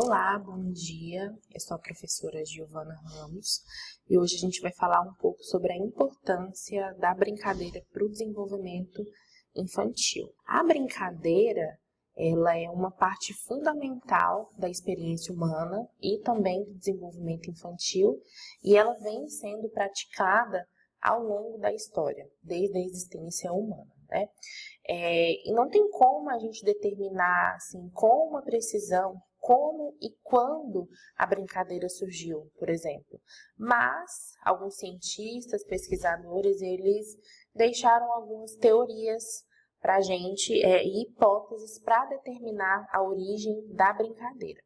Olá, bom dia. Eu sou a professora Giovana Ramos e hoje a gente vai falar um pouco sobre a importância da brincadeira para o desenvolvimento infantil. A brincadeira, ela é uma parte fundamental da experiência humana e também do desenvolvimento infantil, e ela vem sendo praticada ao longo da história, desde a existência humana, né? E não tem como a gente determinar assim, com uma precisão como e quando a brincadeira surgiu, por exemplo. Mas alguns cientistas, pesquisadores, eles deixaram algumas teorias para a gente e hipóteses para determinar a origem da brincadeira.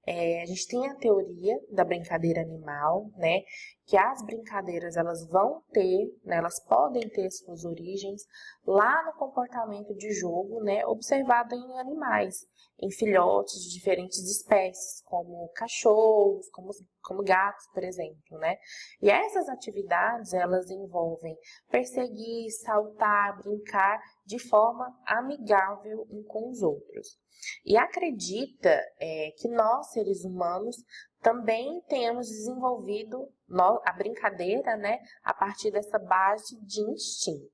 A gente tem a teoria da brincadeira animal, né? Que as brincadeiras elas vão ter, né, elas podem ter suas origens lá no comportamento de jogo, né, observado em animais, em filhotes de diferentes espécies, como cachorros, como gatos, por exemplo, né? E essas atividades elas envolvem perseguir, saltar, brincar de forma amigável um com os outros. E acredita que nós, seres humanos, também temos desenvolvido a brincadeira, né, a partir dessa base de instinto.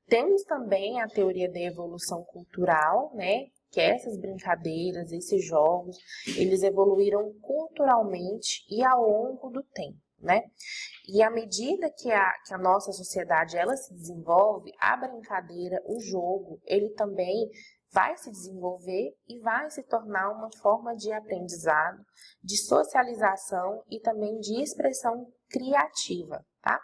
Temos também a teoria da evolução cultural, né, que essas brincadeiras, esses jogos, eles evoluíram culturalmente e ao longo do tempo, né? E à medida que a nossa sociedade ela se desenvolve, a brincadeira, o jogo, ele também vai se desenvolver e vai se tornar uma forma de aprendizado, de socialização e também de expressão criativa, tá?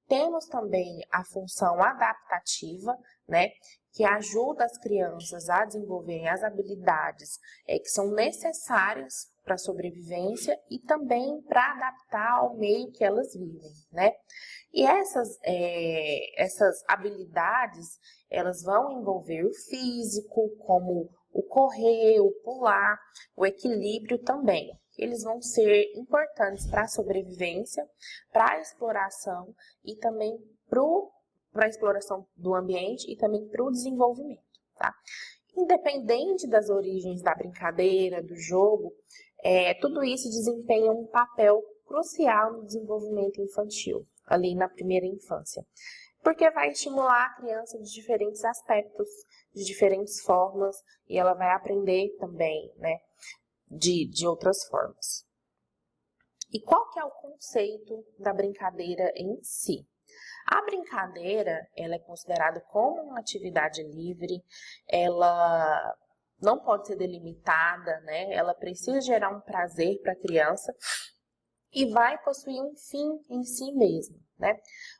Temos também a função adaptativa, né, que ajuda as crianças a desenvolverem as habilidades que são necessárias para a sobrevivência e também para adaptar ao meio que elas vivem, né? E essas habilidades, elas vão envolver o físico, como o correr, o pular, o equilíbrio também. Eles vão ser importantes para a sobrevivência, para a exploração e também para a exploração do ambiente e também para o desenvolvimento, tá? Independente das origens da brincadeira, do jogo, tudo isso desempenha um papel crucial no desenvolvimento infantil, ali na primeira infância, porque vai estimular a criança de diferentes aspectos, de diferentes formas, e ela vai aprender também, né, de outras formas. E qual que é o conceito da brincadeira em si? A brincadeira, ela é considerada como uma atividade livre, ela não pode ser delimitada, né? Ela precisa gerar um prazer para a criança e vai possuir um fim em si mesmo, né?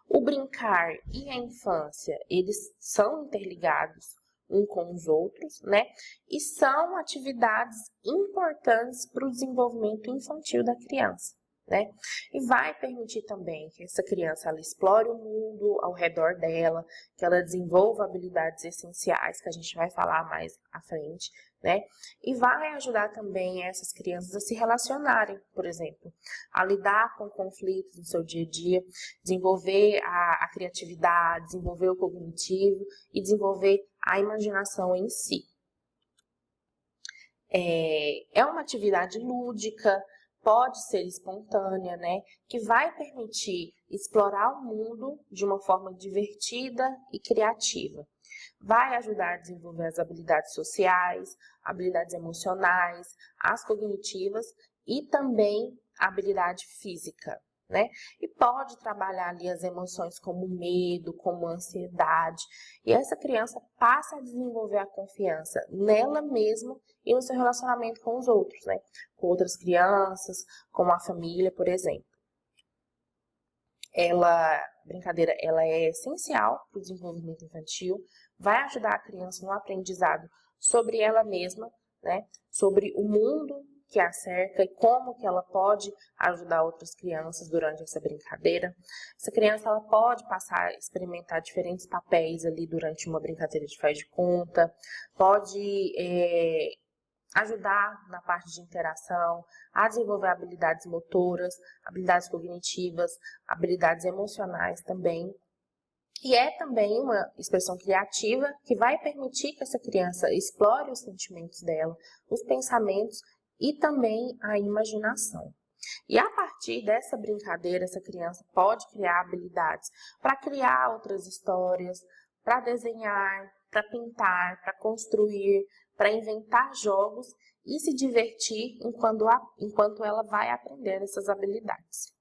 O brincar e a infância, eles são interligados um com os outros, né? E são atividades importantes para o desenvolvimento infantil da criança, né? E vai permitir também que essa criança ela explore o mundo ao redor dela, que ela desenvolva habilidades essenciais, que a gente vai falar mais à frente, né? E vai ajudar também essas crianças a se relacionarem, por exemplo, a lidar com conflitos no seu dia a dia, desenvolver a criatividade, desenvolver o cognitivo e desenvolver a imaginação em si. É uma atividade lúdica, pode ser espontânea, né? Que vai permitir explorar o mundo de uma forma divertida e criativa. Vai ajudar a desenvolver as habilidades sociais, habilidades emocionais, as cognitivas e também a habilidade física, né? E pode trabalhar ali as emoções como medo, como ansiedade. E essa criança passa a desenvolver a confiança nela mesma e no seu relacionamento com os outros, né? Com outras crianças, com a família, por exemplo. A brincadeira ela é essencial para o desenvolvimento infantil, vai ajudar a criança no aprendizado sobre ela mesma, né? Sobre o mundo que a cerca e como que ela pode ajudar outras crianças durante essa brincadeira. Essa criança ela pode passar a experimentar diferentes papéis ali durante uma brincadeira de faz de conta, pode ajudar na parte de interação, a desenvolver habilidades motoras, habilidades cognitivas, habilidades emocionais também. E é também uma expressão criativa que vai permitir que essa criança explore os sentimentos dela, os pensamentos e também a imaginação. E a partir dessa brincadeira, essa criança pode criar habilidades para criar outras histórias, para desenhar, para pintar, para construir, para inventar jogos e se divertir enquanto ela vai aprender essas habilidades.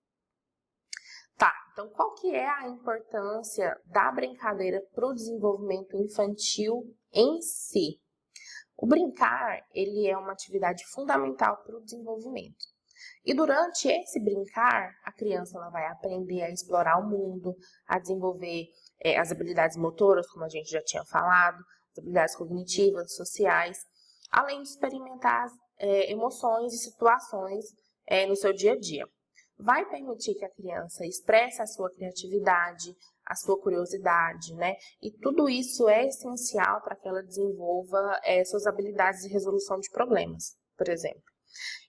Tá, então qual que é a importância da brincadeira para o desenvolvimento infantil em si? O brincar, ele é uma atividade fundamental para o desenvolvimento. E durante esse brincar, a criança ela vai aprender a explorar o mundo, a desenvolver as habilidades motoras, como a gente já tinha falado, as habilidades cognitivas, sociais, além de experimentar emoções e situações no seu dia a dia. Vai permitir que a criança expresse a sua criatividade, a sua curiosidade, né? E tudo isso é essencial para que ela desenvolva suas habilidades de resolução de problemas, por exemplo.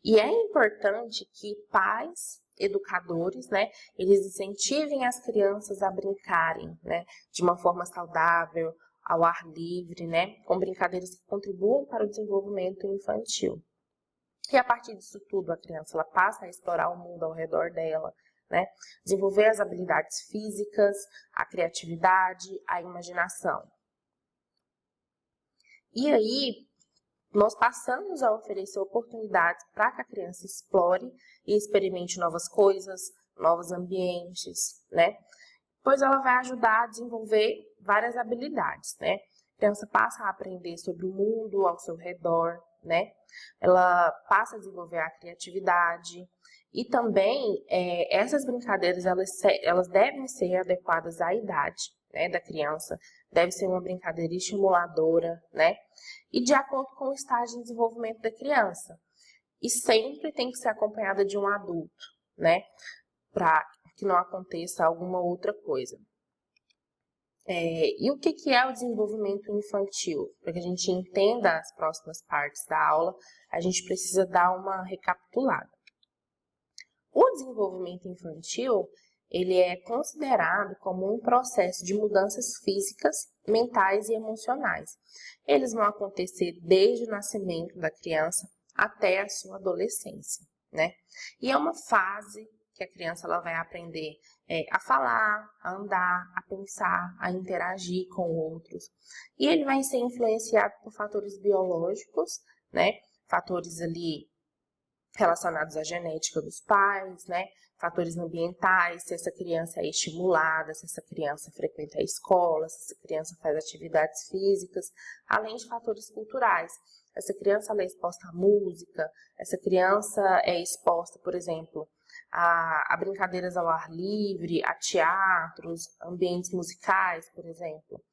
E é importante que pais, educadores, né, eles incentivem as crianças a brincarem, né, de uma forma saudável, ao ar livre, né, com brincadeiras que contribuam para o desenvolvimento infantil. E a partir disso tudo, a criança ela passa a explorar o mundo ao redor dela, né? Desenvolver as habilidades físicas, a criatividade, a imaginação. E aí, nós passamos a oferecer oportunidades para que a criança explore e experimente novas coisas, novos ambientes, né? Pois ela vai ajudar a desenvolver várias habilidades, né? A criança passa a aprender sobre o mundo ao seu redor, né? Ela passa a desenvolver a criatividade e também essas brincadeiras elas devem ser adequadas à idade, né, da criança. Deve ser uma brincadeira estimuladora, né? E de acordo com o estágio de desenvolvimento da criança. E sempre tem que ser acompanhada de um adulto, né? Para que não aconteça alguma outra coisa. E o que é o desenvolvimento infantil? Para que a gente entenda as próximas partes da aula, a gente precisa dar uma recapitulada. O desenvolvimento infantil, ele é considerado como um processo de mudanças físicas, mentais e emocionais. Eles vão acontecer desde o nascimento da criança até a sua adolescência, né? E é uma fase que a criança ela vai aprender a falar, a andar, a pensar, a interagir com outros. E ele vai ser influenciado por fatores biológicos, né? Fatores ali relacionados à genética dos pais, né? Fatores ambientais, se essa criança é estimulada, se essa criança frequenta a escola, se essa criança faz atividades físicas, além de fatores culturais. Essa criança ela é exposta à música, essa criança é exposta, por exemplo, a brincadeiras ao ar livre, a teatros, ambientes musicais, por exemplo.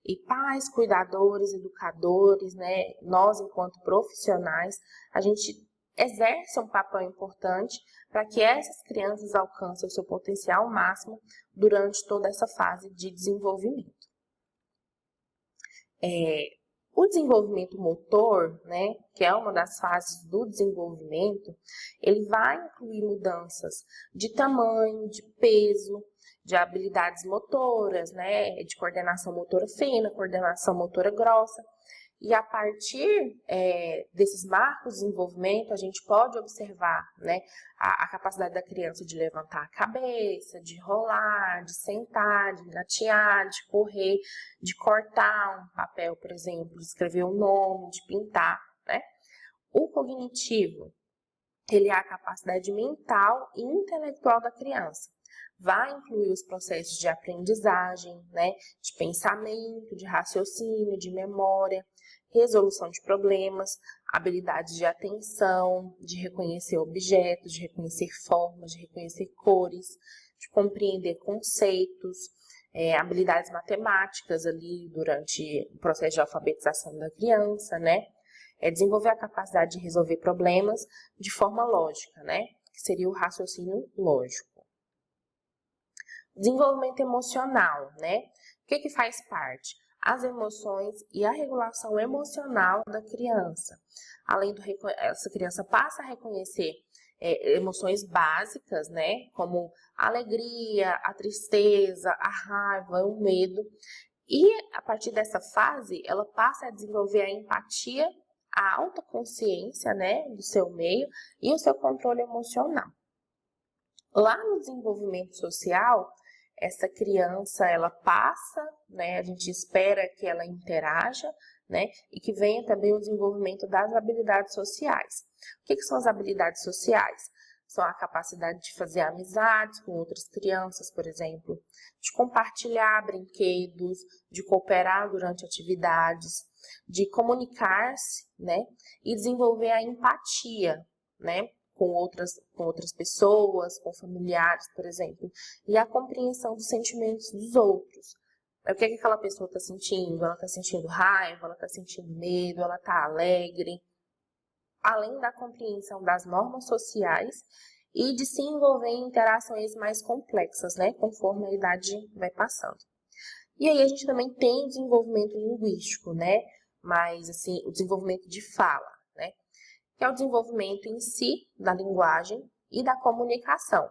E pais, cuidadores, educadores, né, nós enquanto profissionais, a gente exerce um papel importante para que essas crianças alcancem o seu potencial máximo durante toda essa fase de desenvolvimento. O desenvolvimento motor, né, que é uma das fases do desenvolvimento, ele vai incluir mudanças de tamanho, de peso, de habilidades motoras, né, de coordenação motora fina, coordenação motora grossa. E a partir desses marcos de desenvolvimento, a gente pode observar, né, a capacidade da criança de levantar a cabeça, de rolar, de sentar, de engatear, de correr, de cortar um papel, por exemplo, de escrever um nome, de pintar, né? O cognitivo, ele é a capacidade mental e intelectual da criança. Vai incluir os processos de aprendizagem, né, de pensamento, de raciocínio, de memória, resolução de problemas, habilidades de atenção, de reconhecer objetos, de reconhecer formas, de reconhecer cores, de compreender conceitos, habilidades matemáticas ali durante o processo de alfabetização da criança, né? Desenvolver a capacidade de resolver problemas de forma lógica, né? Que seria o raciocínio lógico. Desenvolvimento emocional, né? O que faz parte? As emoções e a regulação emocional da criança. Essa criança passa a reconhecer emoções básicas, né? Como a alegria, a tristeza, a raiva, o medo. E a partir dessa fase, ela passa a desenvolver a empatia, a autoconsciência, né, do seu meio e o seu controle emocional. Lá no desenvolvimento social, essa criança, ela passa, né, a gente espera que ela interaja, né, e que venha também o desenvolvimento das habilidades sociais. O que são as habilidades sociais? São a capacidade de fazer amizades com outras crianças, por exemplo, de compartilhar brinquedos, de cooperar durante atividades, de comunicar-se, né, e desenvolver a empatia, né, com outras pessoas, com familiares, por exemplo, e a compreensão dos sentimentos dos outros. O que aquela pessoa está sentindo? Ela está sentindo raiva, ela está sentindo medo, ela está alegre. Além da compreensão das normas sociais e de se envolver em interações mais complexas, né, conforme a idade vai passando. E aí a gente também tem o desenvolvimento linguístico, né, mas assim, o desenvolvimento de fala, né, que é o desenvolvimento em si da linguagem e da comunicação,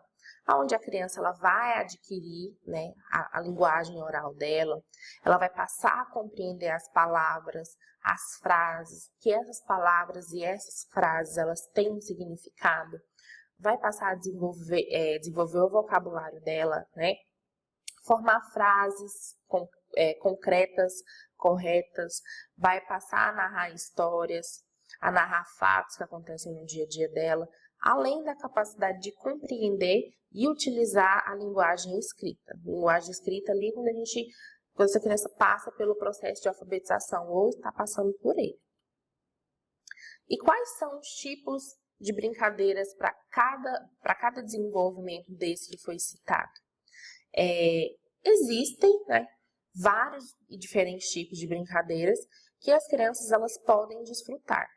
onde a criança ela vai adquirir, né, a linguagem oral dela, ela vai passar a compreender as palavras, as frases, que essas palavras e essas frases elas têm um significado, vai passar a desenvolver o vocabulário dela, né, formar frases concretas, corretas, vai passar a narrar histórias, a narrar fatos que acontecem no dia a dia dela, além da capacidade de compreender e utilizar a linguagem escrita. Linguagem escrita ali quando essa criança passa pelo processo de alfabetização ou está passando por ele. E quais são os tipos de brincadeiras para cada desenvolvimento desse que foi citado? Existem, né, vários e diferentes tipos de brincadeiras que as crianças elas podem desfrutar.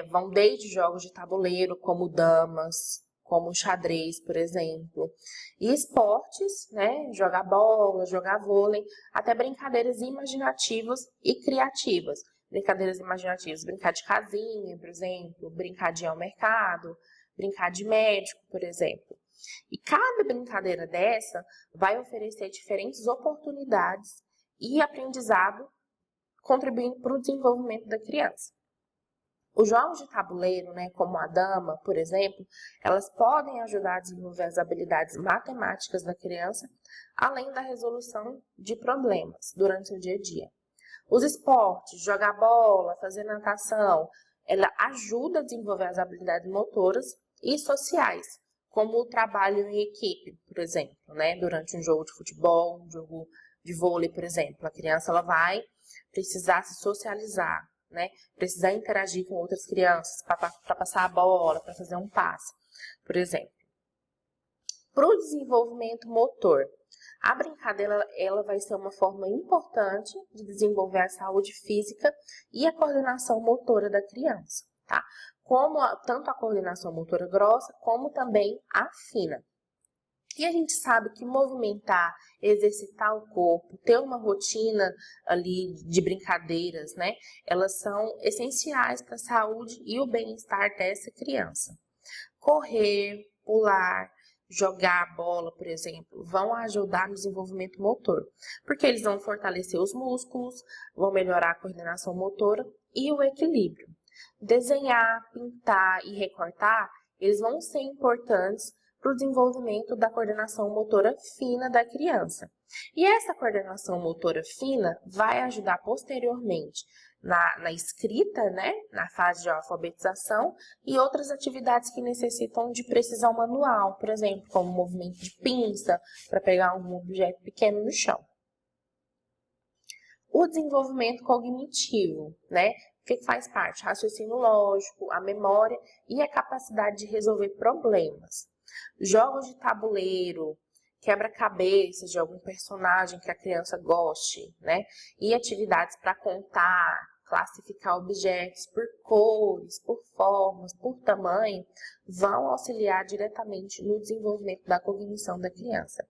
Vão desde jogos de tabuleiro, como damas, como xadrez, por exemplo, e esportes, né, jogar bola, jogar vôlei, até brincadeiras imaginativas e criativas. Brincadeiras imaginativas, brincar de casinha, por exemplo, brincar de ir ao mercado, brincar de médico, por exemplo. E cada brincadeira dessa vai oferecer diferentes oportunidades e aprendizado, contribuindo para o desenvolvimento da criança. Os jogos de tabuleiro, né, como a dama, por exemplo, elas podem ajudar a desenvolver as habilidades matemáticas da criança, além da resolução de problemas durante o dia a dia. Os esportes, jogar bola, fazer natação, ela ajuda a desenvolver as habilidades motoras e sociais, como o trabalho em equipe, por exemplo, né, durante um jogo de futebol, um jogo de vôlei, por exemplo. A criança ela vai precisar se socializar, né? Precisar interagir com outras crianças para passar a bola, para fazer um passe, por exemplo. Para o desenvolvimento motor, a brincadeira ela vai ser uma forma importante de desenvolver a saúde física e a coordenação motora da criança, tá? Tanto a coordenação motora grossa, como também a fina. E a gente sabe que movimentar, exercitar o corpo, ter uma rotina ali de brincadeiras, né? Elas são essenciais para a saúde e o bem-estar dessa criança. Correr, pular, jogar bola, por exemplo, vão ajudar no desenvolvimento motor, porque eles vão fortalecer os músculos, vão melhorar a coordenação motora e o equilíbrio. Desenhar, pintar e recortar, eles vão ser importantes para o desenvolvimento da coordenação motora fina da criança. E essa coordenação motora fina vai ajudar posteriormente na escrita, né, na fase de alfabetização e outras atividades que necessitam de precisão manual, por exemplo, como movimento de pinça para pegar um objeto pequeno no chão. O desenvolvimento cognitivo, né? O que faz parte? Raciocínio lógico, a memória e a capacidade de resolver problemas. Jogos de tabuleiro, quebra-cabeças de algum personagem que a criança goste, né? E atividades para contar, classificar objetos por cores, por formas, por tamanho, vão auxiliar diretamente no desenvolvimento da cognição da criança,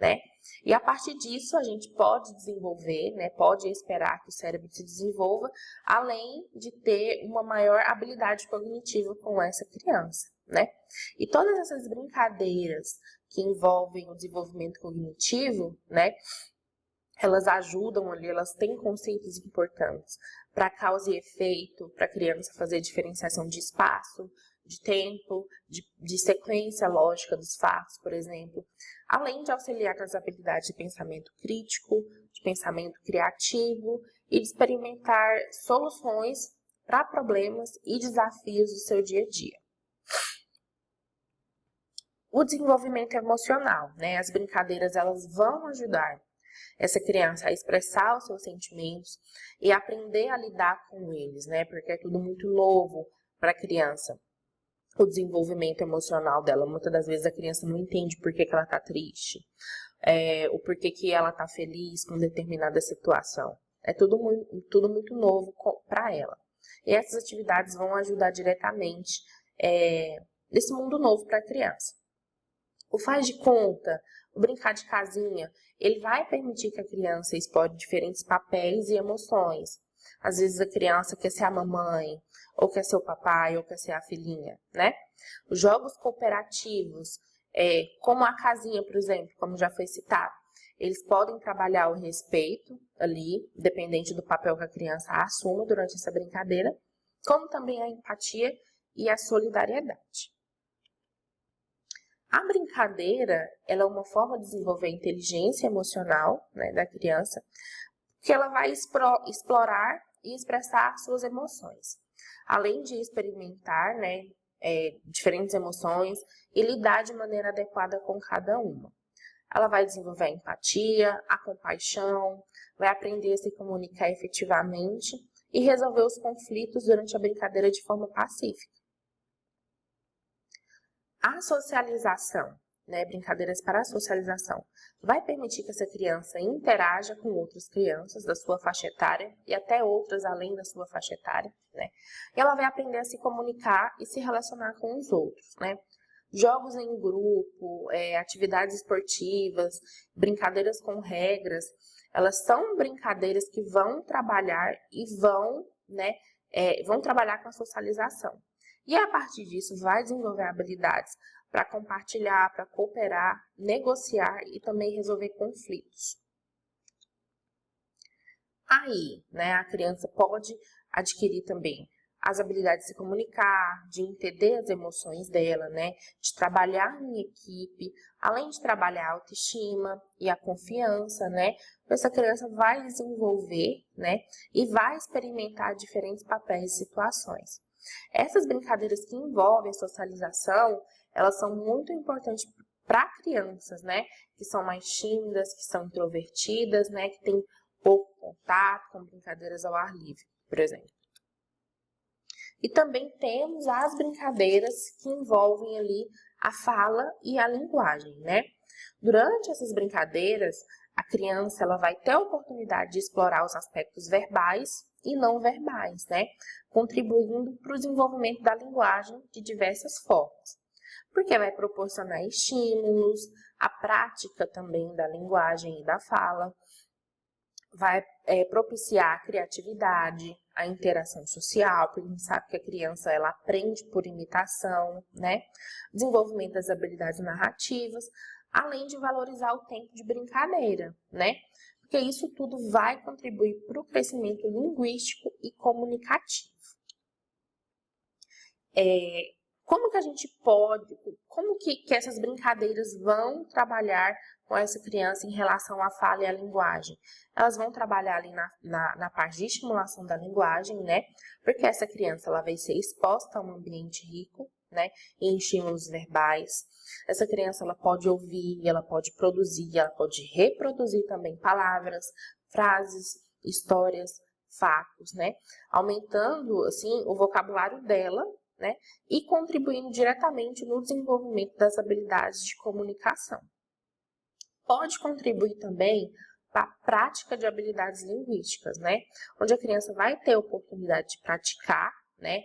né? E a partir disso a gente pode desenvolver, né? Pode esperar que o cérebro se desenvolva, além de ter uma maior habilidade cognitiva com essa criança, né? E todas essas brincadeiras que envolvem o desenvolvimento cognitivo, né? Elas ajudam ali, elas têm conceitos importantes para causa e efeito, para a criança fazer diferenciação de espaço, de tempo, de sequência lógica dos fatos, por exemplo, além de auxiliar nas habilidades de pensamento crítico, de pensamento criativo e de experimentar soluções para problemas e desafios do seu dia a dia. O desenvolvimento emocional, né? As brincadeiras, elas vão ajudar essa criança a expressar os seus sentimentos e aprender a lidar com eles, né? Porque é tudo muito novo para a criança. O desenvolvimento emocional dela, muitas das vezes a criança não entende por que ela está triste, o porquê que ela está feliz com determinada situação. É tudo muito novo para ela. E essas atividades vão ajudar diretamente nesse mundo novo para a criança. O faz de conta, o brincar de casinha, ele vai permitir que a criança explore diferentes papéis e emoções. Às vezes a criança quer ser a mamãe, ou quer ser o papai, ou quer ser a filhinha, né? Os jogos cooperativos, como a casinha, por exemplo, como já foi citado, eles podem trabalhar o respeito ali, dependente do papel que a criança assuma durante essa brincadeira, como também a empatia e a solidariedade. A brincadeira, ela é uma forma de desenvolver a inteligência emocional, né, da criança, que ela vai explorar e expressar suas emoções. Além de experimentar, né, diferentes emoções e lidar de maneira adequada com cada uma. Ela vai desenvolver a empatia, a compaixão, vai aprender a se comunicar efetivamente e resolver os conflitos durante a brincadeira de forma pacífica. A socialização, né, brincadeiras para a socialização, vai permitir que essa criança interaja com outras crianças da sua faixa etária e até outras além da sua faixa etária, né? E ela vai aprender a se comunicar e se relacionar com os outros, né? Jogos em grupo, atividades esportivas, brincadeiras com regras, elas são brincadeiras que vão trabalhar e vão trabalhar com a socialização. E a partir disso vai desenvolver habilidades para compartilhar, para cooperar, negociar e também resolver conflitos. Aí, né, a criança pode adquirir também as habilidades de se comunicar, de entender as emoções dela, né, de trabalhar em equipe, além de trabalhar a autoestima e a confiança, né, essa criança vai desenvolver, né, e vai experimentar diferentes papéis e situações. Essas brincadeiras que envolvem a socialização, elas são muito importantes para crianças, né? Que são mais tímidas, que são introvertidas, né? Que têm pouco contato com brincadeiras ao ar livre, por exemplo. E também temos as brincadeiras que envolvem ali a fala e a linguagem, né? Durante essas brincadeiras, a criança ela vai ter a oportunidade de explorar os aspectos verbais e não verbais, né? Contribuindo para o desenvolvimento da linguagem de diversas formas. Porque vai proporcionar estímulos, a prática também da linguagem e da fala, vai propiciar a criatividade, a interação social, porque a gente sabe que a criança ela aprende por imitação, né? Desenvolvimento das habilidades narrativas, além de valorizar o tempo de brincadeira, né? Porque isso tudo vai contribuir para o crescimento linguístico e comunicativo. Como que a gente pode, como que essas brincadeiras vão trabalhar com essa criança em relação à fala e à linguagem? Elas vão trabalhar ali na parte de estimulação da linguagem, né? Porque essa criança ela vai ser exposta a um ambiente rico, né? Em estímulos verbais. Essa criança ela pode ouvir, ela pode produzir, ela pode reproduzir também palavras, frases, histórias, fatos, né? Aumentando assim o vocabulário dela, né? E contribuindo diretamente no desenvolvimento das habilidades de comunicação. Pode contribuir também para a prática de habilidades linguísticas, né? Onde a criança vai ter a oportunidade de praticar, né?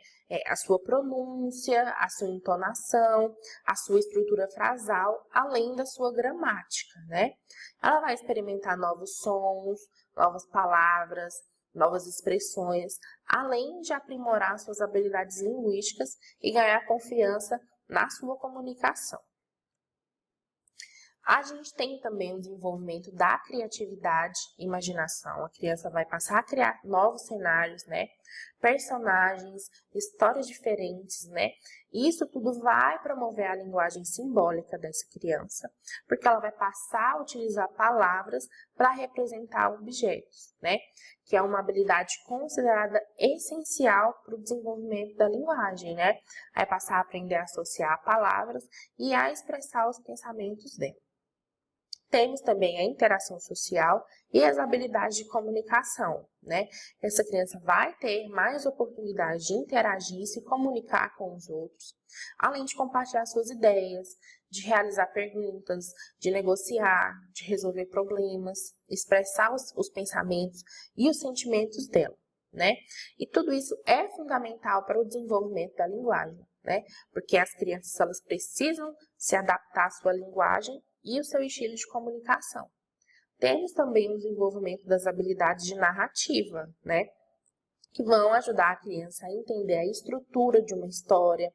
A sua pronúncia, a sua entonação, a sua estrutura frasal, além da sua gramática, né? Ela vai experimentar novos sons, novas palavras, novas expressões, além de aprimorar suas habilidades linguísticas e ganhar confiança na sua comunicação. A gente tem também o desenvolvimento da criatividade e imaginação. A criança vai passar a criar novos cenários, né? Personagens, histórias diferentes, né? Isso tudo vai promover a linguagem simbólica dessa criança, porque ela vai passar a utilizar palavras para representar objetos, né? Que é uma habilidade considerada essencial para o desenvolvimento da linguagem, né? Vai passar a aprender a associar palavras e a expressar os pensamentos dela. Temos também a interação social e as habilidades de comunicação, né? Essa criança vai ter mais oportunidade de interagir e se comunicar com os outros, além de compartilhar suas ideias, de realizar perguntas, de negociar, de resolver problemas, expressar os pensamentos e os sentimentos dela, né? E tudo isso é fundamental para o desenvolvimento da linguagem, né? Porque as crianças elas precisam se adaptar à sua linguagem e o seu estilo de comunicação. Temos também o desenvolvimento das habilidades de narrativa, né? Que vão ajudar a criança a entender a estrutura de uma história,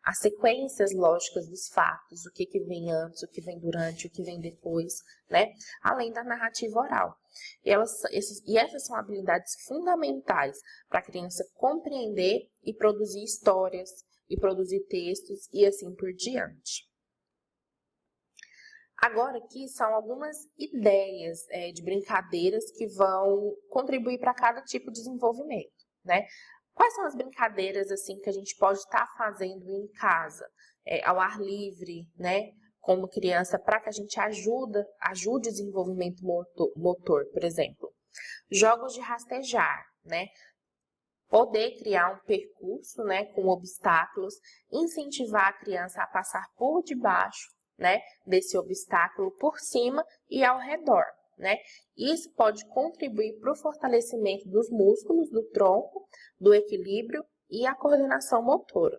as sequências lógicas dos fatos, o que vem antes, o que vem durante, o que vem depois, né? Além da narrativa oral. E essas são habilidades fundamentais para a criança compreender e produzir histórias, e produzir textos e assim por diante. Agora aqui são algumas ideias de brincadeiras que vão contribuir para cada tipo de desenvolvimento, né? Quais são as brincadeiras assim que a gente pode estar fazendo em casa, ao ar livre, né? Como criança, para que a gente ajude o desenvolvimento motor, por exemplo. Jogos de rastejar, né? Poder criar um percurso, né, com obstáculos, incentivar a criança a passar por debaixo, né, desse obstáculo por cima e ao redor, né? Isso pode contribuir para o fortalecimento dos músculos do tronco, do equilíbrio e a coordenação motora.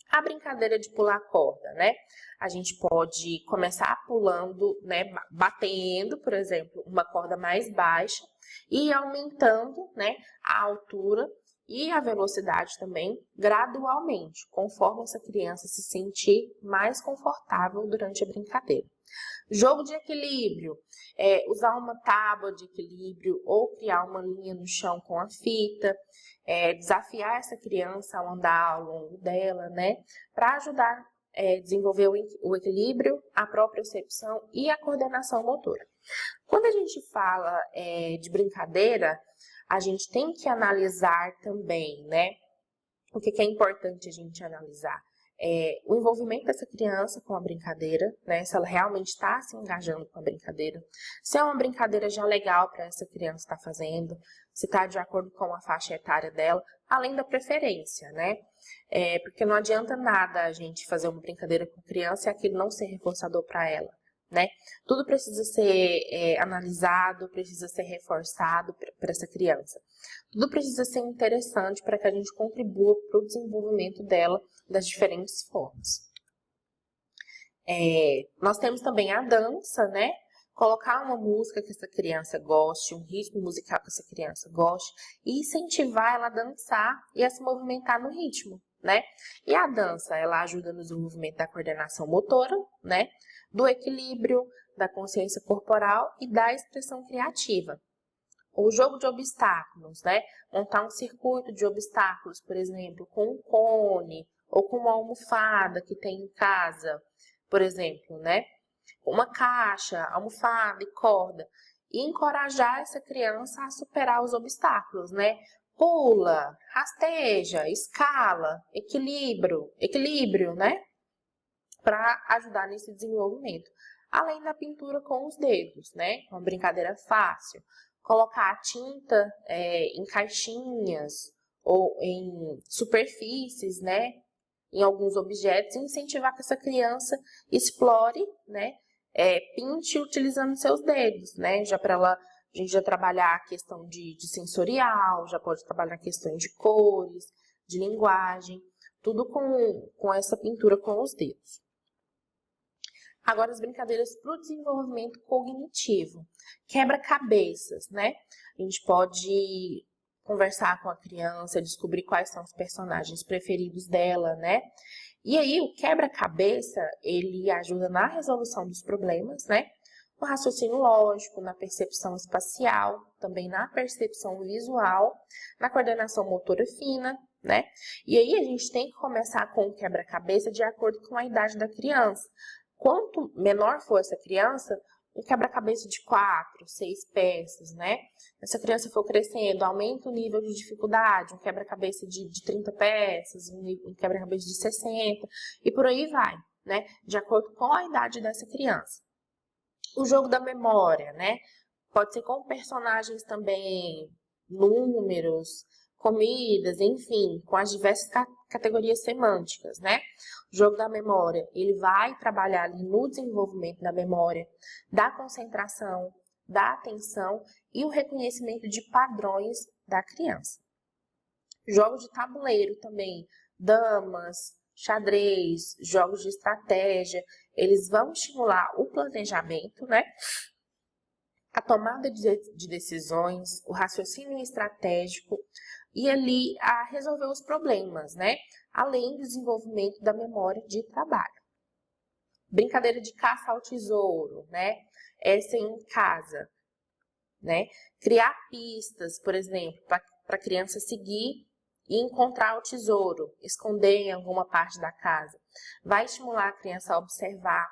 A brincadeira de pular corda, né? A gente pode começar pulando, né, batendo, por exemplo, uma corda mais baixa e aumentando, né, a altura e a velocidade também gradualmente, conforme essa criança se sentir mais confortável durante a brincadeira. Jogo de equilíbrio, usar uma tábua de equilíbrio ou criar uma linha no chão com a fita, desafiar essa criança a andar ao longo dela, né, para ajudar a desenvolver o equilíbrio, a propriocepção e a coordenação motora. Quando a gente fala de brincadeira, a gente tem que analisar também, né, o que é importante a gente analisar. O envolvimento dessa criança com a brincadeira, né? Se ela realmente está se engajando com a brincadeira, se é uma brincadeira já legal para essa criança estar fazendo, se está de acordo com a faixa etária dela, além da preferência, né? Porque não adianta nada a gente fazer uma brincadeira com criança e aquilo não ser reforçador para ela, né? Tudo precisa ser analisado, precisa ser reforçado para essa criança. Tudo precisa ser interessante para que a gente contribua para o desenvolvimento dela das diferentes formas. Nós temos também a dança, né? Colocar uma música que essa criança goste, um ritmo musical que essa criança goste e incentivar ela a dançar e a se movimentar no ritmo, né? E a dança, ela ajuda no desenvolvimento da coordenação motora, né? Do equilíbrio, da consciência corporal e da expressão criativa. O jogo de obstáculos, né? Montar um circuito de obstáculos, por exemplo, com um cone ou com uma almofada que tem em casa, por exemplo, né? Uma caixa, almofada e corda. E encorajar essa criança a superar os obstáculos, né? Pula, rasteja, escala, equilíbrio, né? Para ajudar nesse desenvolvimento. Além da pintura com os dedos, né? Uma brincadeira fácil. Colocar a tinta em caixinhas ou em superfícies, né? Em alguns objetos, e incentivar que essa criança explore, né? Pinte utilizando seus dedos, né? Já para ela, a gente já trabalhar a questão de sensorial, já pode trabalhar questões de cores, de linguagem, tudo com essa pintura com os dedos. Agora, as brincadeiras para o desenvolvimento cognitivo. Quebra-cabeças, né? A gente pode conversar com a criança, descobrir quais são os personagens preferidos dela, né? E aí, o quebra-cabeça, ele ajuda na resolução dos problemas, né? No raciocínio lógico, na percepção espacial, também na percepção visual, na coordenação motora fina, né? E aí, a gente tem que começar com o quebra-cabeça de acordo com a idade da criança. Quanto menor for essa criança, um quebra-cabeça de 4, 6 peças, né? Essa criança for crescendo, aumenta o nível de dificuldade, um quebra-cabeça de 30 peças, um quebra-cabeça de 60, e por aí vai, né? De acordo com a idade dessa criança. O jogo da memória, né? Pode ser com personagens também, números, comidas, enfim, com as diversas categorias semânticas, né? O jogo da memória, ele vai trabalhar ali no desenvolvimento da memória, da concentração, da atenção e o reconhecimento de padrões da criança. Jogos de tabuleiro também, damas, xadrez, jogos de estratégia, eles vão estimular o planejamento, né? A tomada de decisões, o raciocínio estratégico e ali a resolver os problemas, né? Além do desenvolvimento da memória de trabalho. Brincadeira de caça ao tesouro, né? Essa em casa, né? Criar pistas, por exemplo, para a criança seguir e encontrar o tesouro, esconder em alguma parte da casa. Vai estimular a criança a observar,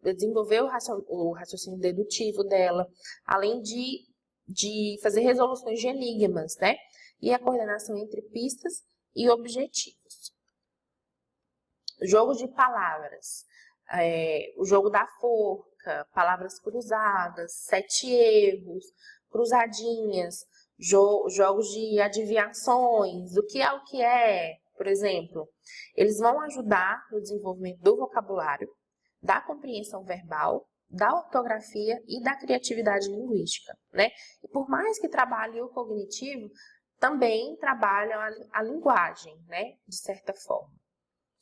desenvolver o raciocínio dedutivo dela, além de fazer resoluções de enigmas, né? E a coordenação entre pistas e objetivos. Jogo de palavras, o jogo da forca, palavras cruzadas, 7 erros, cruzadinhas, jogos de adivinhações, o que é, por exemplo. Eles vão ajudar no desenvolvimento do vocabulário, da compreensão verbal, da ortografia e da criatividade linguística, né? E por mais que trabalhe o cognitivo, também trabalham a linguagem, né? De certa forma.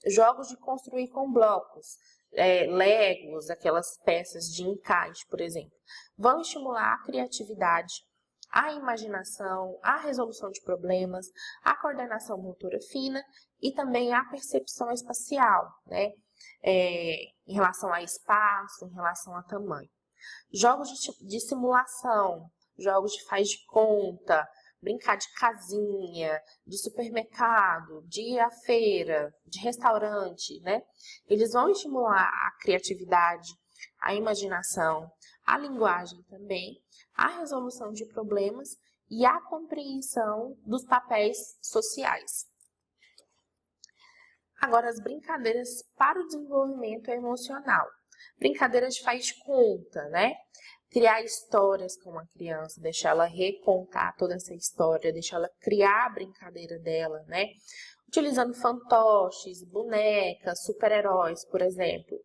Jogos de construir com blocos, legos, aquelas peças de encaixe, por exemplo, vão estimular a criatividade, a imaginação, a resolução de problemas, a coordenação motora fina e também a percepção espacial, né? Em relação a espaço, em relação a tamanho. Jogos de simulação, jogos de faz de conta, brincar de casinha, de supermercado, de ir à feira, de restaurante, né? Eles vão estimular a criatividade, a imaginação, a linguagem também, a resolução de problemas e a compreensão dos papéis sociais. Agora, as brincadeiras para o desenvolvimento emocional. Brincadeiras de faz de conta, né? Criar histórias com a criança, deixar ela recontar toda essa história, deixar ela criar a brincadeira dela, né? Utilizando fantoches, bonecas, super-heróis, por exemplo.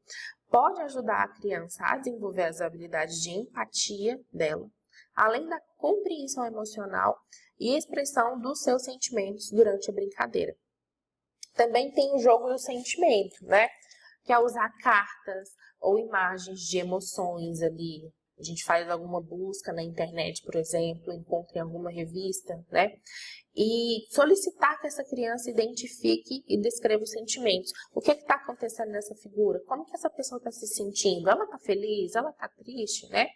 Pode ajudar a criança a desenvolver as habilidades de empatia dela, além da compreensão emocional e expressão dos seus sentimentos durante a brincadeira. Também tem o jogo do sentimento, né? Que é usar cartas ou imagens de emoções ali. A gente faz alguma busca na internet, por exemplo, encontra em alguma revista, né? E solicitar que essa criança identifique e descreva os sentimentos. O que está acontecendo nessa figura? Como que essa pessoa está se sentindo? Ela está feliz? Ela está triste, né?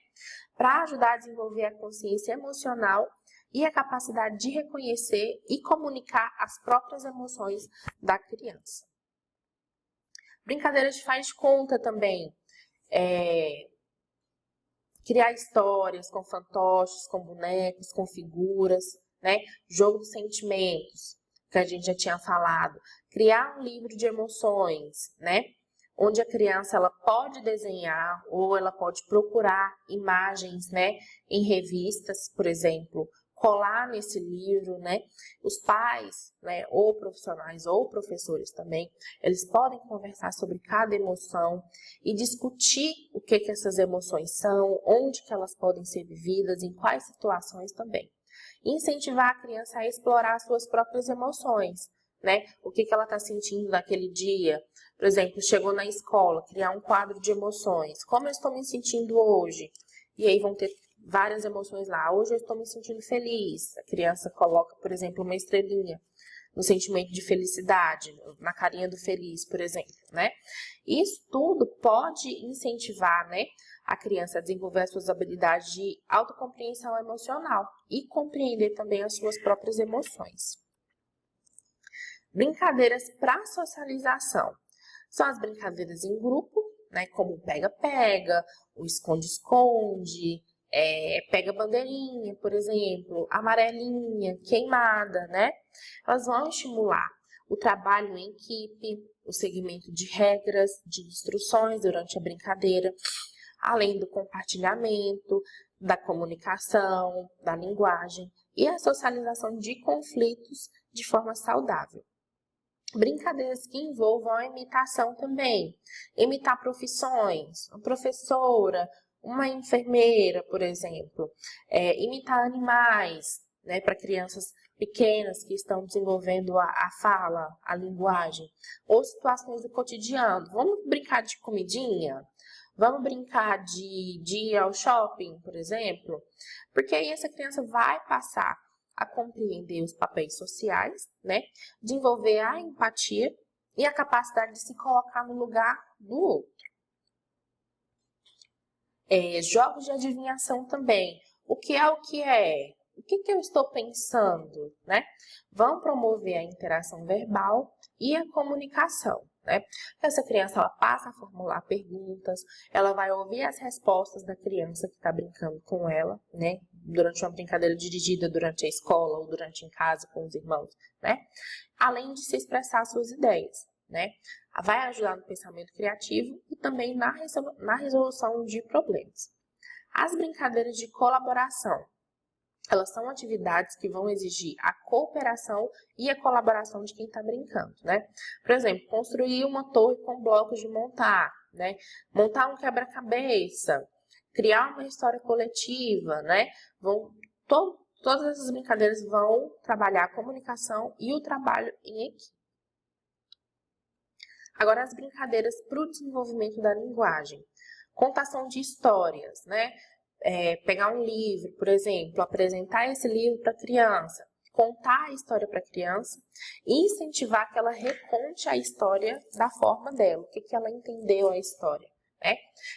Para ajudar a desenvolver a consciência emocional e a capacidade de reconhecer e comunicar as próprias emoções da criança. Brincadeiras de faz de conta também. Criar histórias com fantoches, com bonecos, com figuras, né? Jogo dos sentimentos, que a gente já tinha falado. Criar um livro de emoções, né? Onde a criança ela pode desenhar ou ela pode procurar imagens, né? Em revistas, por exemplo, colar nesse livro, né? Os pais, né? Ou profissionais ou professores também, eles podem conversar sobre cada emoção e discutir o que essas emoções são, onde que elas podem ser vividas, em quais situações também. Incentivar a criança a explorar suas próprias emoções, né? O que ela está sentindo naquele dia. Por exemplo, chegou na escola, criar um quadro de emoções. Como eu estou me sentindo hoje? E aí vão ter várias emoções lá. Hoje eu estou me sentindo feliz. A criança coloca, por exemplo, uma estrelinha no sentimento de felicidade, na carinha do feliz, por exemplo, né? Isso tudo pode incentivar, né, a criança a desenvolver as suas habilidades de autocompreensão emocional e compreender também as suas próprias emoções. Brincadeiras para socialização. São as brincadeiras em grupo, né, como o pega-pega, o esconde-esconde, pega bandeirinha, por exemplo, amarelinha, queimada, né? Elas vão estimular o trabalho em equipe, o seguimento de regras, de instruções durante a brincadeira, além do compartilhamento, da comunicação, da linguagem e a socialização de conflitos de forma saudável. Brincadeiras que envolvam a imitação também. Imitar profissões, uma professora, uma enfermeira, por exemplo. Imitar animais, né, para crianças pequenas que estão desenvolvendo a fala, a linguagem. Ou situações do cotidiano. Vamos brincar de comidinha? Vamos brincar de ir ao shopping, por exemplo? Porque aí essa criança vai passar a compreender os papéis sociais, né? Desenvolver a empatia e a capacidade de se colocar no lugar do outro. Jogos de adivinhação também. O que é o que é? O que eu estou pensando, né? Vão promover a interação verbal e a comunicação, né? Essa criança, ela passa a formular perguntas, ela vai ouvir as respostas da criança que está brincando com ela, né? Durante uma brincadeira dirigida durante a escola ou durante em casa com os irmãos, né? Além de se expressar suas ideias, né? Vai ajudar no pensamento criativo e também na resolução de problemas. As brincadeiras de colaboração. Elas são atividades que vão exigir a cooperação e a colaboração de quem está brincando, né? Por exemplo, construir uma torre com blocos de montar, né? Montar um quebra-cabeça, criar uma história coletiva, né? Todas essas brincadeiras vão trabalhar a comunicação e o trabalho em equipe. Agora, as brincadeiras para o desenvolvimento da linguagem. Contação de histórias, né? Pegar um livro, por exemplo, apresentar esse livro para a criança, contar a história para a criança e incentivar que ela reconte a história da forma dela, o que ela entendeu a história, né?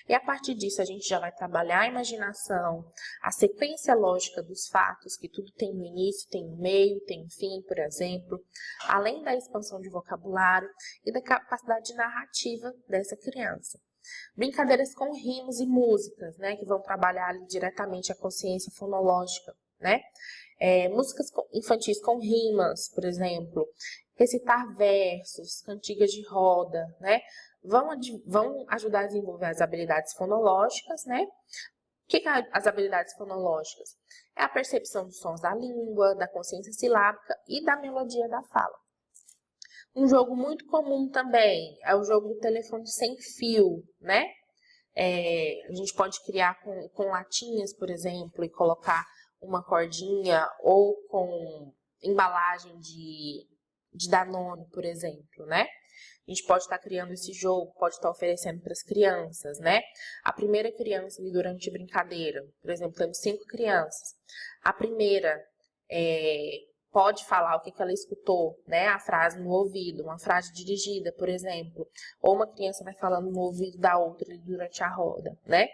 E a partir disso a gente já vai trabalhar a imaginação, a sequência lógica dos fatos, que tudo tem um início, tem um meio, tem um fim, por exemplo, além da expansão de vocabulário e da capacidade narrativa dessa criança. Brincadeiras com rimos e músicas, né, que vão trabalhar ali diretamente a consciência fonológica, né? Músicas infantis com rimas, por exemplo, recitar versos, cantigas de roda, né? Vão ajudar a desenvolver as habilidades fonológicas, né? O que são as habilidades fonológicas? É a percepção dos sons da língua, da consciência silábica e da melodia da fala. Um jogo muito comum também é o jogo do telefone sem fio, né? A gente pode criar com latinhas, por exemplo, e colocar uma cordinha ou com embalagem de Danone, por exemplo, né? A gente pode estar criando esse jogo, pode estar oferecendo para as crianças, né? A primeira criança ali durante a brincadeira, por exemplo, temos 5 crianças. A primeira pode falar o que ela escutou, né? A frase no ouvido, uma frase dirigida, por exemplo. Ou uma criança vai falando no ouvido da outra durante a roda, né?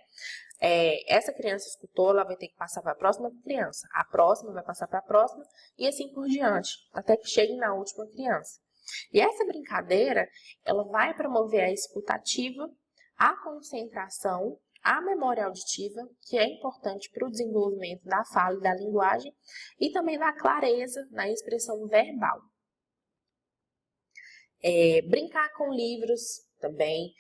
Essa criança escutou, ela vai ter que passar para a próxima criança. A próxima vai passar para a próxima e assim por diante, até que chegue na última criança. E essa brincadeira, ela vai promover a escuta ativa, a concentração, a memória auditiva, que é importante para o desenvolvimento da fala e da linguagem, e também da clareza na expressão verbal. Brincar com livros também,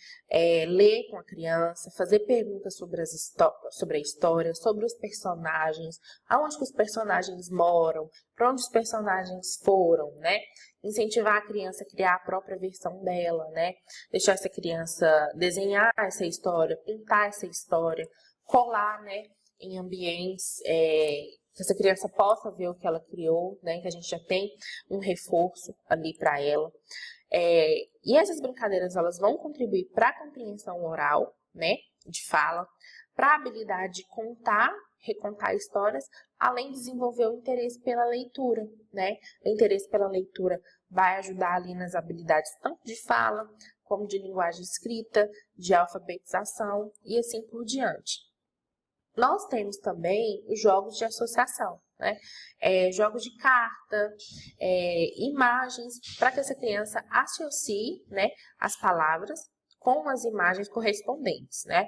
ler com a criança, fazer perguntas sobre a história, sobre os personagens, aonde que os personagens moram, para onde os personagens foram, né? Incentivar a criança a criar a própria versão dela, né? Deixar essa criança desenhar essa história, pintar essa história, colar, né, em ambientes que essa criança possa ver o que ela criou, né? Que a gente já tem um reforço ali para ela. E essas brincadeiras, elas vão contribuir para a compreensão oral, né, de fala, para a habilidade de contar, recontar histórias, além de desenvolver o interesse pela leitura, né? O interesse pela leitura vai ajudar ali nas habilidades tanto de fala, como de linguagem escrita, de alfabetização e assim por diante. Nós temos também os jogos de associação, né? Jogos de carta, imagens, para que essa criança associe, né, as palavras com as imagens correspondentes, né?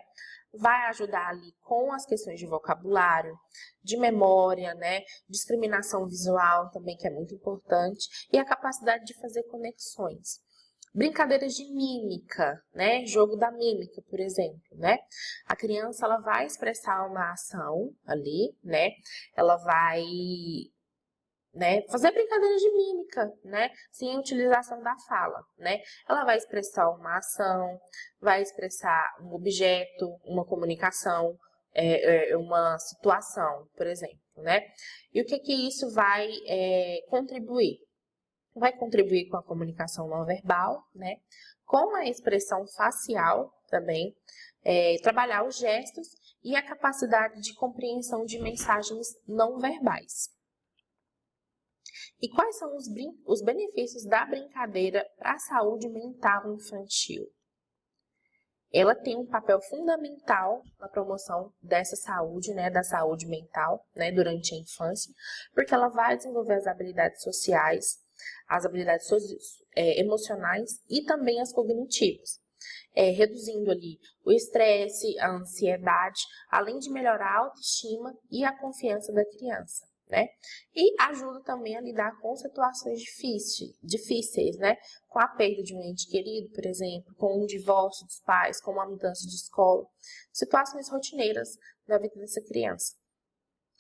Vai ajudar ali com as questões de vocabulário, de memória, né? Discriminação visual também, que é muito importante, e a capacidade de fazer conexões. Brincadeiras de mímica, né? Jogo da mímica, por exemplo, né? A criança, ela vai expressar uma ação ali, né? Ela vai, né, fazer brincadeiras de mímica, né? Sem utilização da fala, né? Ela vai expressar uma ação, vai expressar um objeto, uma comunicação, uma situação, por exemplo, né? E o que isso vai contribuir? Vai contribuir com a comunicação não verbal, né? Com a expressão facial também, trabalhar os gestos e a capacidade de compreensão de mensagens não verbais. E quais são os benefícios da brincadeira para a saúde mental infantil? Ela tem um papel fundamental na promoção dessa saúde, né, da saúde mental, né, durante a infância, porque ela vai desenvolver as habilidades sociais, as habilidades emocionais e também as cognitivas, reduzindo ali o estresse, a ansiedade, além de melhorar a autoestima e a confiança da criança, né? E ajuda também a lidar com situações difíceis, né? Com a perda de um ente querido, por exemplo, com o divórcio dos pais, com uma mudança de escola, situações rotineiras da vida dessa criança.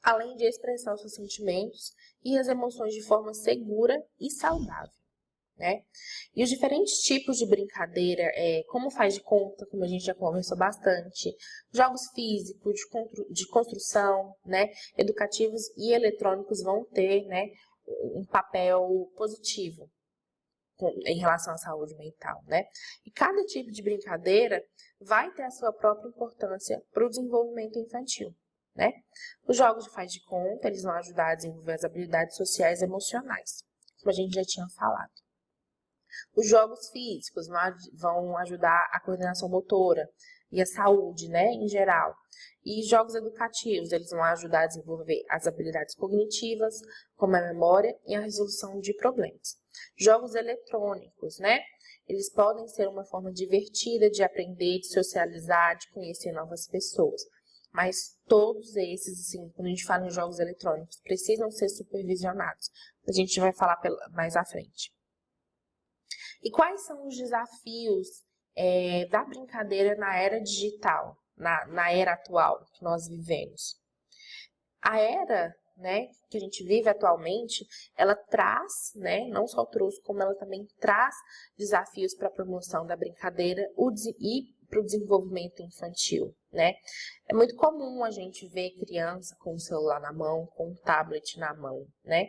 Além de expressar os seus sentimentos e as emoções de forma segura e saudável, né? E os diferentes tipos de brincadeira, como faz de conta, como a gente já conversou bastante, jogos físicos, de construção, né, educativos e eletrônicos vão ter, né, um papel positivo em relação à saúde mental, né? E cada tipo de brincadeira vai ter a sua própria importância para o desenvolvimento infantil, né? Os jogos de faz de conta, eles vão ajudar a desenvolver as habilidades sociais e emocionais, como a gente já tinha falado. Os jogos físicos vão ajudar a coordenação motora e a saúde, né, em geral. E jogos educativos, eles vão ajudar a desenvolver as habilidades cognitivas, como a memória e a resolução de problemas. Jogos eletrônicos, né, eles podem ser uma forma divertida de aprender, de socializar, de conhecer novas pessoas. Mas todos esses, assim, quando a gente fala em jogos eletrônicos, precisam ser supervisionados. A gente vai falar mais à frente. E quais são os desafios da brincadeira na era digital, na era atual que nós vivemos? A era, né, que a gente vive atualmente, ela traz, né, não só trouxe, como ela também traz desafios para a promoção da brincadeira e para o desenvolvimento infantil, né? É muito comum a gente ver criança com o celular na mão, com o tablet na mão, né?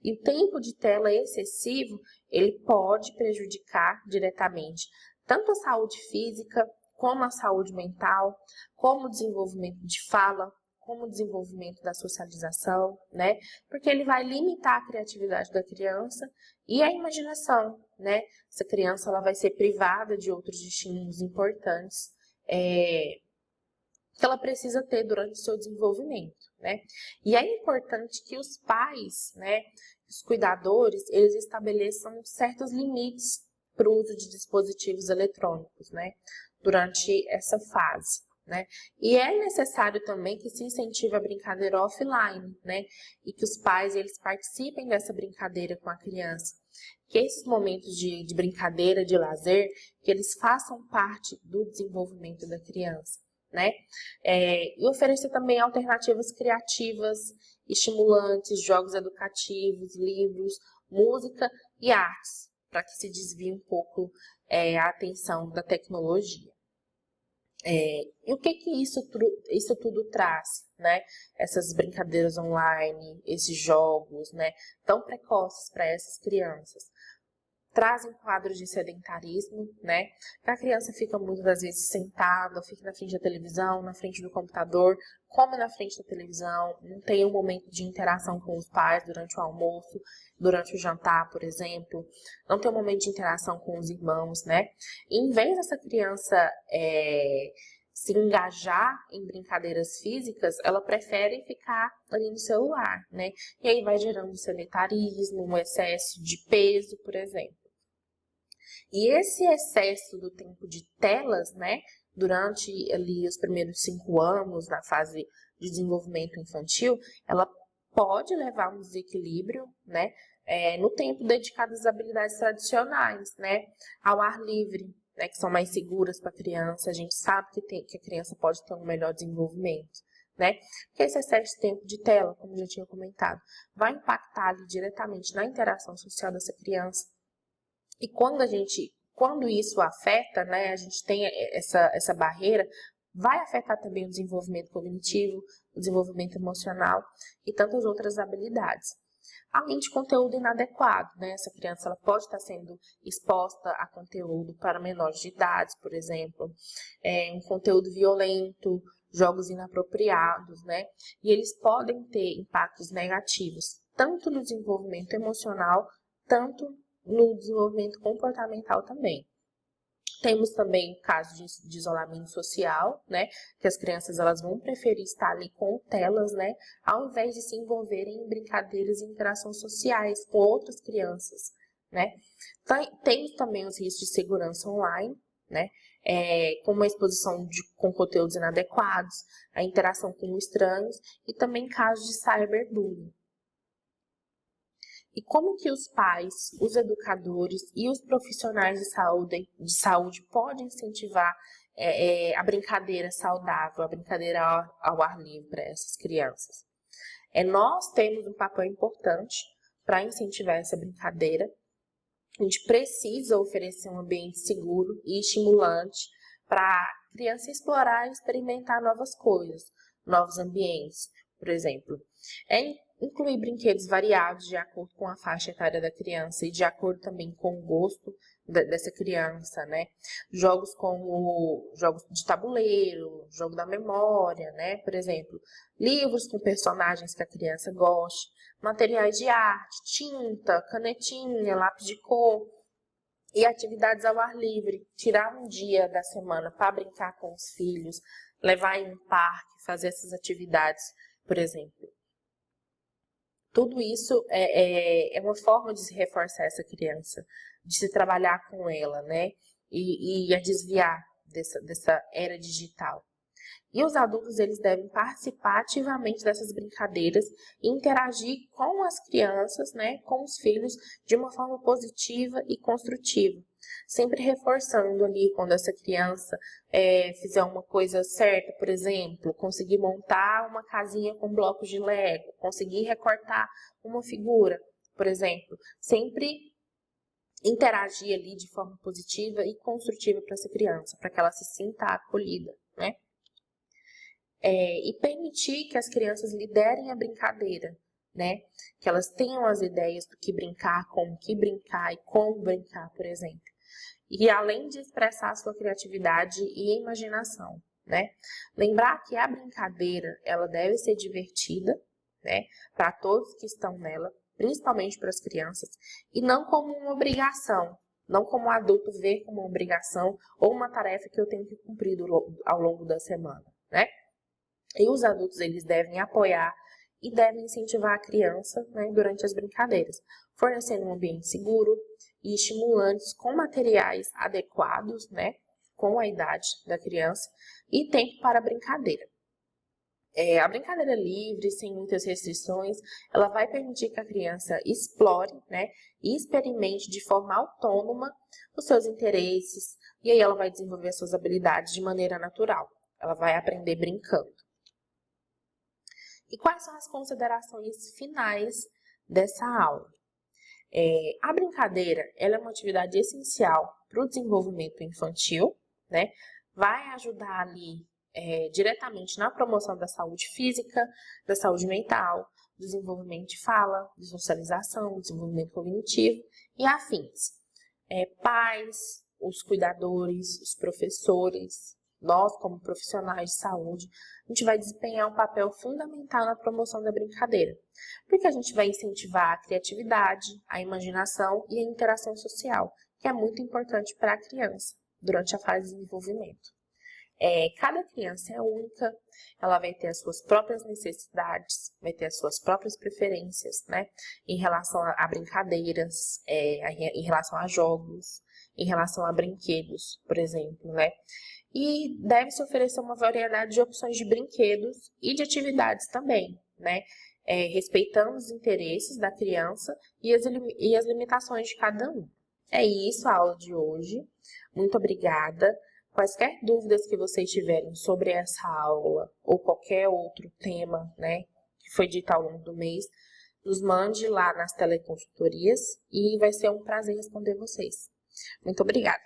E o tempo de tela excessivo, ele pode prejudicar diretamente tanto a saúde física, como a saúde mental, como o desenvolvimento de fala, como o desenvolvimento da socialização, né? Porque ele vai limitar a criatividade da criança e a imaginação, né? Essa criança, ela vai ser privada de outros estímulos importantes que ela precisa ter durante o seu desenvolvimento, né? E é importante que os pais, né, os cuidadores, eles estabeleçam certos limites para o uso de dispositivos eletrônicos, né, durante essa fase, né? E é necessário também que se incentive a brincadeira offline, né? E que os pais, eles participem dessa brincadeira com a criança. Que esses momentos de brincadeira, de lazer, que eles façam parte do desenvolvimento da criança, né? E oferecer também alternativas criativas, estimulantes, jogos educativos, livros, música e artes, para que se desvie um pouco a atenção da tecnologia. E o que isso tudo traz, né? Essas brincadeiras online, esses jogos, né, tão precoces para essas crianças. trazem quadros de sedentarismo, né? A criança fica muitas vezes sentada, fica na frente da televisão, na frente do computador, come na frente da televisão, não tem um momento de interação com os pais durante o almoço, durante o jantar, por exemplo, não tem um momento de interação com os irmãos, né? E em vez dessa criança se engajar em brincadeiras físicas, ela prefere ficar ali no celular, né? E aí vai gerando um sedentarismo, um excesso de peso, por exemplo. E esse excesso do tempo de telas, né, durante ali os primeiros 5 anos, na fase de desenvolvimento infantil, ela pode levar a um desequilíbrio, né, no tempo dedicado às habilidades tradicionais, né, ao ar livre, né, que são mais seguras para a criança. A gente sabe que a criança pode ter um melhor desenvolvimento, né? Porque esse excesso de tempo de tela, como eu já tinha comentado, vai impactar ali diretamente na interação social dessa criança. E quando isso afeta, né, a gente tem essa barreira, vai afetar também o desenvolvimento cognitivo, o desenvolvimento emocional e tantas outras habilidades. Além de conteúdo inadequado, né? Essa criança ela pode estar sendo exposta a conteúdo para menores de idade, por exemplo, um conteúdo violento, jogos inapropriados, né? E eles podem ter impactos negativos, tanto no desenvolvimento emocional, tanto no desenvolvimento comportamental também. Temos também o caso de isolamento social, né? Que as crianças elas vão preferir estar ali com telas, né? Ao invés de se envolverem em brincadeiras e interações sociais com outras crianças, né? Temos também os riscos de segurança online, né? Como a exposição com conteúdos inadequados, a interação com estranhos e também casos de cyberbullying. E como que os pais, os educadores e os profissionais de saúde podem incentivar a brincadeira saudável, a brincadeira ao ar livre para essas crianças? Nós temos um papel importante para incentivar essa brincadeira. A gente precisa oferecer um ambiente seguro e estimulante para a criança explorar e experimentar novas coisas, novos ambientes, por exemplo. Incluir brinquedos variados de acordo com a faixa etária da criança e de acordo também com o gosto dessa criança, né? Jogos como jogos de tabuleiro, jogo da memória, né? Por exemplo, livros com personagens que a criança goste, materiais de arte, tinta, canetinha, lápis de cor e atividades ao ar livre. Tirar um dia da semana para brincar com os filhos, levar em um parque, fazer essas atividades, por exemplo. Tudo isso é uma forma de se reforçar essa criança, de se trabalhar com ela, né? E a desviar dessa era digital. E os adultos, eles devem participar ativamente dessas brincadeiras e interagir com as crianças, né? Com os filhos, de uma forma positiva e construtiva. Sempre reforçando ali quando essa criança fizer uma coisa certa, por exemplo, conseguir montar uma casinha com blocos de Lego, conseguir recortar uma figura, por exemplo. Sempre interagir ali de forma positiva e construtiva para essa criança, para que ela se sinta acolhida, né? E permitir que as crianças liderem a brincadeira, né? Que elas tenham as ideias do que brincar, como que brincar e como brincar, por exemplo. E além de expressar a sua criatividade e imaginação, né? Lembrar que a brincadeira, ela deve ser divertida, né? Para todos que estão nela, principalmente para as crianças, e não como uma obrigação, não como um adulto ver como uma obrigação ou uma tarefa que eu tenho que cumprir ao longo da semana, né? E os adultos, eles devem apoiar e devem incentivar a criança, né, durante as brincadeiras, fornecendo um ambiente seguro e estimulantes com materiais adequados, né, com a idade da criança e tempo para a brincadeira. A brincadeira livre, sem muitas restrições, ela vai permitir que a criança explore, né, e experimente de forma autônoma os seus interesses, e aí ela vai desenvolver as suas habilidades de maneira natural. Ela vai aprender brincando. E quais são as considerações finais dessa aula? A brincadeira, ela é uma atividade essencial para o desenvolvimento infantil, né? Vai ajudar ali diretamente na promoção da saúde física, da saúde mental, do desenvolvimento de fala, de socialização, desenvolvimento cognitivo e afins. pais, os cuidadores, os professores, nós como profissionais de saúde, a gente vai desempenhar um papel fundamental na promoção da brincadeira, porque a gente vai incentivar a criatividade, a imaginação e a interação social, que é muito importante para a criança durante a fase de desenvolvimento. Cada criança é única, ela vai ter as suas próprias necessidades, vai ter as suas próprias preferências, né? Em relação a brincadeiras, em relação a jogos, em relação a brinquedos, por exemplo, né? E deve-se oferecer uma variedade de opções de brinquedos e de atividades também, né? Respeitando os interesses da criança e as limitações de cada um. É isso a aula de hoje. Muito obrigada. Quaisquer dúvidas que vocês tiverem sobre essa aula ou qualquer outro tema, né, que foi dito ao longo do mês, nos mande lá nas teleconsultorias e vai ser um prazer responder vocês. Muito obrigada!